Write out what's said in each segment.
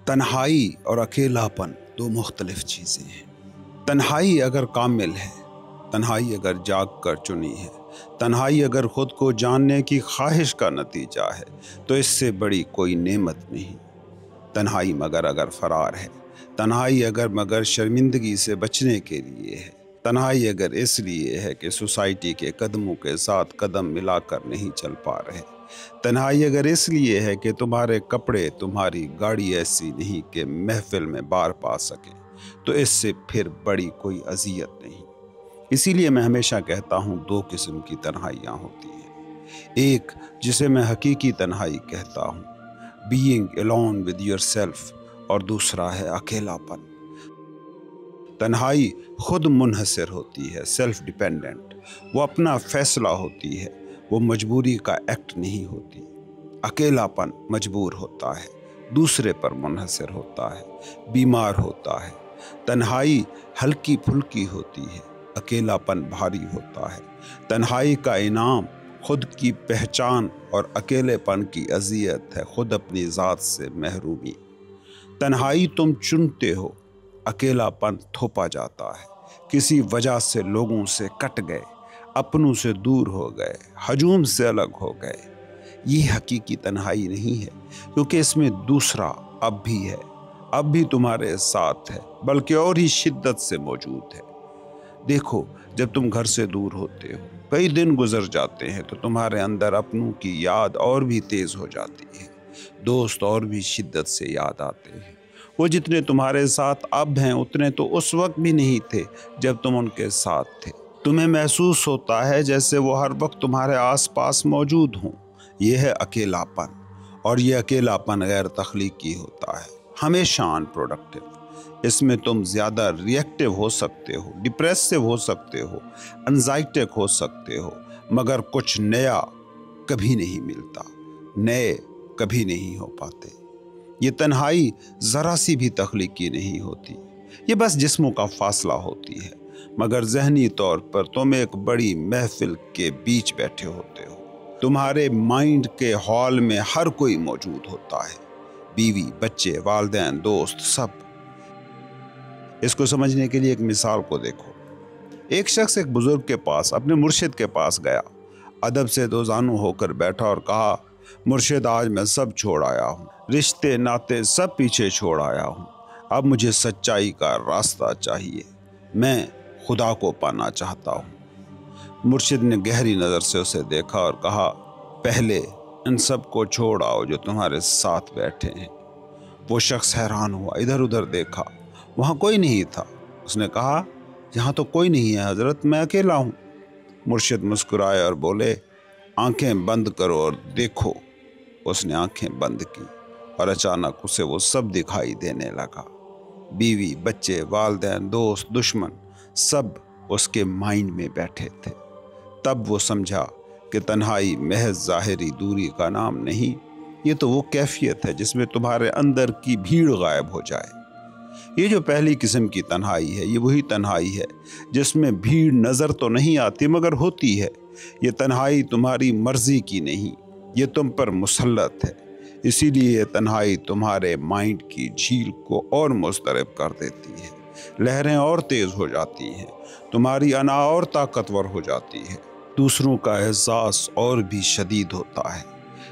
تنہائی اور اکیلاپن دو مختلف چیزیں ہیں۔ تنہائی اگر کامل ہے، تنہائی اگر جاگ کر چنی ہے، تنہائی اگر خود کو جاننے کی خواہش کا نتیجہ ہے تو اس سے بڑی کوئی نعمت نہیں۔ تنہائی اگر فرار ہے، تنہائی مگر شرمندگی سے بچنے کے لیے ہے، تنہائی اگر اس لیے ہے کہ سوسائٹی کے قدموں کے ساتھ قدم ملا کر نہیں چل پا رہے، تنہائی اگر اس لیے ہے کہ تمہارے کپڑے، تمہاری گاڑی ایسی نہیں کہ محفل میں بار پا سکے، تو اس سے پھر بڑی کوئی اذیت نہیں۔ اسی لیے میں ہمیشہ کہتا ہوں دو قسم کی تنہائیاں ہوتی ہیں۔ ایک جسے میں حقیقی تنہائی کہتا ہوں، being alone with yourself، اور دوسرا ہے اکیلاپن۔ تنہائی خود منحصر ہوتی ہے، سیلف ڈیپینڈنٹ، وہ اپنا فیصلہ ہوتی ہے، وہ مجبوری کا ایکٹ نہیں ہوتی۔ اکیلاپن مجبور ہوتا ہے، دوسرے پر منحصر ہوتا ہے، بیمار ہوتا ہے۔ تنہائی ہلکی پھلکی ہوتی ہے، اکیلاپن بھاری ہوتا ہے۔ تنہائی کا انعام خود کی پہچان اور اکیلے پن کی اذیت ہے، خود اپنی ذات سے محرومی۔ تنہائی تم چنتے ہو، اکیلاپن تھوپا جاتا ہے۔ کسی وجہ سے لوگوں سے کٹ گئے، اپنوں سے دور ہو گئے، ہجوم سے الگ ہو گئے۔ یہ حقیقی تنہائی نہیں ہے، کیونکہ اس میں دوسرا اب بھی ہے، اب بھی تمہارے ساتھ ہے، بلکہ اور ہی شدت سے موجود ہے۔ دیکھو، جب تم گھر سے دور ہوتے ہو، کئی دن گزر جاتے ہیں تو تمہارے اندر اپنوں کی یاد اور بھی تیز ہو جاتی ہے، دوست اور بھی شدت سے یاد آتے ہیں۔ وہ جتنے تمہارے ساتھ اب ہیں اتنے تو اس وقت بھی نہیں تھے جب تم ان کے ساتھ تھے۔ تمہیں محسوس ہوتا ہے جیسے وہ ہر وقت تمہارے آس پاس موجود ہوں۔ یہ ہے اکیلاپن، اور یہ اکیلاپن غیر تخلیقی ہوتا ہے، ہمیشہ ان پروڈکٹیو۔ اس میں تم زیادہ ریئیکٹیو ہو سکتے ہو، ڈپریسو ہو سکتے ہو، انزائٹک ہو سکتے ہو، مگر کچھ نیا کبھی نہیں ملتا، نئے کبھی نہیں ہو پاتے۔ یہ تنہائی ذرا سی بھی تخلیقی نہیں ہوتی، یہ بس جسموں کا فاصلہ ہوتی ہے، مگر ذہنی طور پر تم ایک بڑی محفل کے بیچ بیٹھے ہوتے ہو۔ تمہارے مائنڈ کے ہال میں ہر کوئی موجود ہوتا ہے، بیوی، بچے، والدین، دوست، سب۔ اس کو سمجھنے کے لیے ایک مثال کو دیکھو۔ ایک شخص ایک بزرگ کے پاس، اپنے مرشد کے پاس گیا، ادب سے دو زانو ہو کر بیٹھا اور کہا، مرشد، آج میں سب چھوڑ آیا ہوں، رشتے ناتے سب پیچھے چھوڑ آیا ہوں، اب مجھے سچائی کا راستہ چاہیے، میں خدا کو پانا چاہتا ہوں۔ مرشد نے گہری نظر سے اسے دیکھا اور کہا، پہلے ان سب کو چھوڑ آؤ جو تمہارے ساتھ بیٹھے ہیں۔ وہ شخص حیران ہوا، ادھر ادھر دیکھا، وہاں کوئی نہیں تھا۔ اس نے کہا، یہاں تو کوئی نہیں ہے حضرت، میں اکیلا ہوں۔ مرشد مسکرائے اور بولے، آنکھیں بند کرو اور دیکھو۔ اس نے آنکھیں بند کی اور اچانک اسے وہ سب دکھائی دینے لگا، بیوی، بچے، والدین، دوست، دشمن، سب اس کے مائنڈ میں بیٹھے تھے۔ تب وہ سمجھا کہ تنہائی محض ظاہری دوری کا نام نہیں، یہ تو وہ کیفیت ہے جس میں تمہارے اندر کی بھیڑ غائب ہو جائے۔ یہ جو پہلی قسم کی تنہائی ہے، یہ وہی تنہائی ہے جس میں بھیڑ نظر تو نہیں آتی مگر ہوتی ہے۔ یہ تنہائی تمہاری مرضی کی نہیں، یہ تم پر مسلط ہے۔ اسی لیے یہ تنہائی تمہارے مائنڈ کی جھیل کو اور مضطرب کر دیتی ہے، لہریں اور تیز ہو جاتی ہیں، تمہاری انا اور طاقتور ہو جاتی ہے، دوسروں کا احساس اور بھی شدید ہوتا ہے۔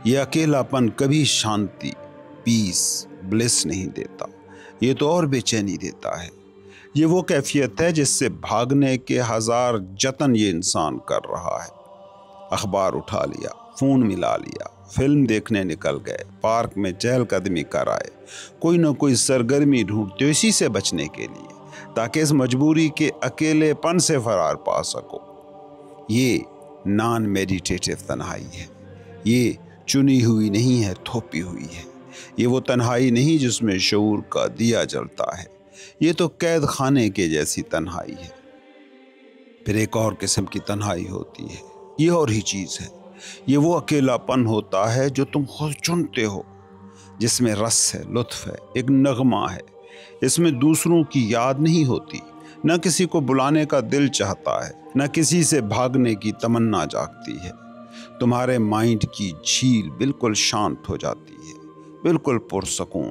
یہ اکیلاپن کبھی شانتی، پیس، بلس نہیں دیتا، یہ تو اور بے چینی دیتا ہے۔ یہ وہ کیفیت ہے جس سے بھاگنے کے ہزار جتن یہ انسان کر رہا ہے۔ اخبار اٹھا لیا، فون ملا لیا، فلم دیکھنے نکل گئے، پارک میں چہل قدمی کر آئے، کوئی نہ کوئی سرگرمی ڈھونڈتے ہو اسی سے بچنے کے لیے، تاکہ اس مجبوری کے اکیلے پن سے فرار پا سکو۔ یہ نان میڈیٹیٹو تنہائی ہے، یہ چنی ہوئی نہیں ہے، تھوپی ہوئی ہے۔ یہ وہ تنہائی نہیں جس میں شعور کا دیا جلتا ہے، یہ تو قید خانے کے جیسی تنہائی ہے۔ پھر ایک اور قسم کی تنہائی ہوتی ہے، یہ اور ہی چیز ہے، یہ وہ اکیلاپن ہوتا ہے جو تم خود چنتے ہو، جس میں رس ہے، لطف ہے، ایک نغمہ ہے۔ اس میں دوسروں کی یاد نہیں ہوتی، نہ کسی کو بلانے کا دل چاہتا ہے، نہ کسی سے بھاگنے کی تمنا جاگتی ہے۔ تمہارے مائنڈ کی جھیل بالکل شانت ہو جاتی ہے، بالکل پرسکون۔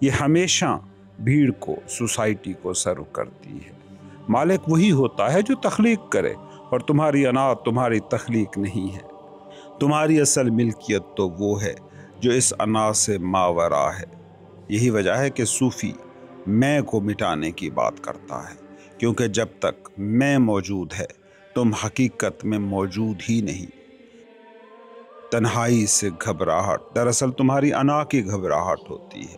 یہ ہمیشہ بھیڑ کو، سوسائٹی کو سرو کرتی ہے۔ مالک وہی ہوتا ہے جو تخلیق کرے، اور تمہاری انا تمہاری تخلیق نہیں ہے۔ تمہاری اصل ملکیت تو وہ ہے جو اس انا سے ماورا ہے۔ یہی وجہ ہے کہ صوفی میں کو مٹانے کی بات کرتا ہے، کیونکہ جب تک میں موجود ہے تم حقیقت میں موجود ہی نہیں۔ تنہائی سے گھبراہٹ دراصل تمہاری انا کی گھبراہٹ ہوتی ہے،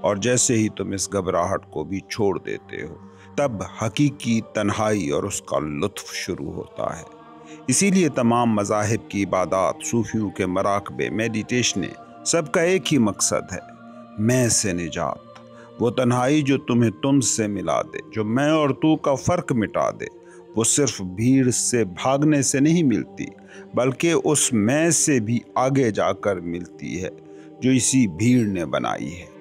اور جیسے ہی تم اس گھبراہٹ کو بھی چھوڑ دیتے ہو تب حقیقی تنہائی اور اس کا لطف شروع ہوتا ہے۔ اسی لیے تمام مذاہب کی عبادات، صوفیوں کے مراقبے، میڈیٹیشنیں، سب کا ایک ہی مقصد ہے، میں سے نجات۔ وہ تنہائی جو تمہیں تم سے ملا دے، جو میں اور تو کا فرق مٹا دے، وہ صرف بھیڑ سے بھاگنے سے نہیں ملتی، بلکہ اس میں سے بھی آگے جا کر ملتی ہے جو اسی بھیڑ نے بنائی ہے۔